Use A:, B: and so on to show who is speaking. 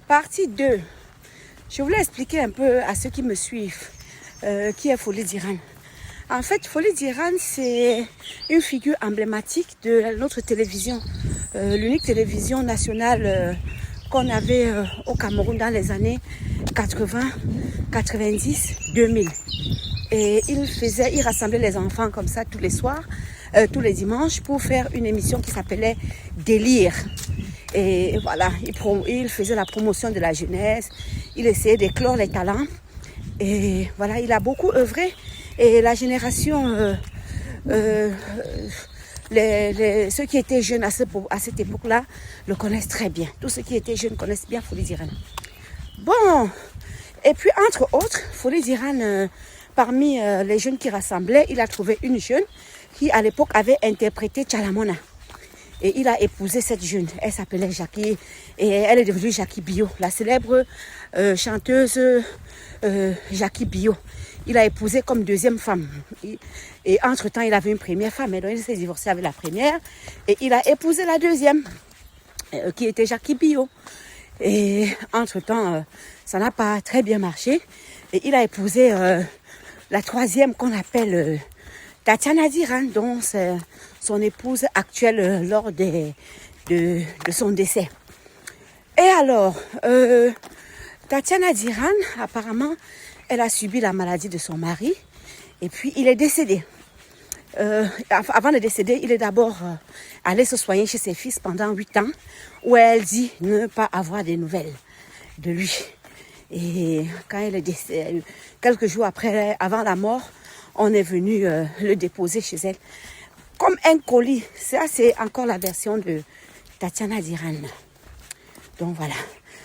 A: Partie 2. Je voulais expliquer un peu à ceux qui me suivent qui est Folie d'Iran. En fait, Folie d'Iran, c'est une figure emblématique de notre télévision, l'unique télévision nationale qu'on avait au Cameroun dans les années 80, 90, 2000. Et il rassemblait les enfants comme ça tous les soirs, tous les dimanches, pour faire une émission qui s'appelait Délire. Et voilà, il faisait la promotion de la jeunesse, il essayait d'éclore les talents. Et voilà, il a beaucoup œuvré. Et la génération, ceux qui étaient jeunes à cette époque-là, le connaissent très bien. Tous ceux qui étaient jeunes connaissent bien Folie d'Iran. Bon, et puis entre autres, Folie d'Iran, parmi les jeunes qui rassemblaient, il a trouvé une jeune qui à l'époque avait interprété Tchalamona. Et il a épousé cette jeune. Elle s'appelait Jackie. Et elle est devenue Jackie Bio, la célèbre chanteuse Jackie Bio. Il a épousé comme deuxième femme. Et entre-temps, il avait une première femme. Et donc, il s'est divorcé avec la première. Et il a épousé la deuxième, qui était Jackie Bio. Et entre-temps, ça n'a pas très bien marché. Et il a épousé la troisième qu'on appelle Tatiana Diran, dont c'est son épouse actuelle lors de son décès. Et alors, Tatiana Diran, apparemment, elle a subi la maladie de son mari et puis il est décédé. Avant de décéder, il est d'abord allé se soigner chez ses fils pendant 8 ans, où elle dit ne pas avoir des nouvelles de lui. Et quand elle est décédée, quelques jours après, avant la mort, on est venu le déposer chez elle comme un colis. Ça, c'est encore la version de Tatiana Diran. Donc voilà.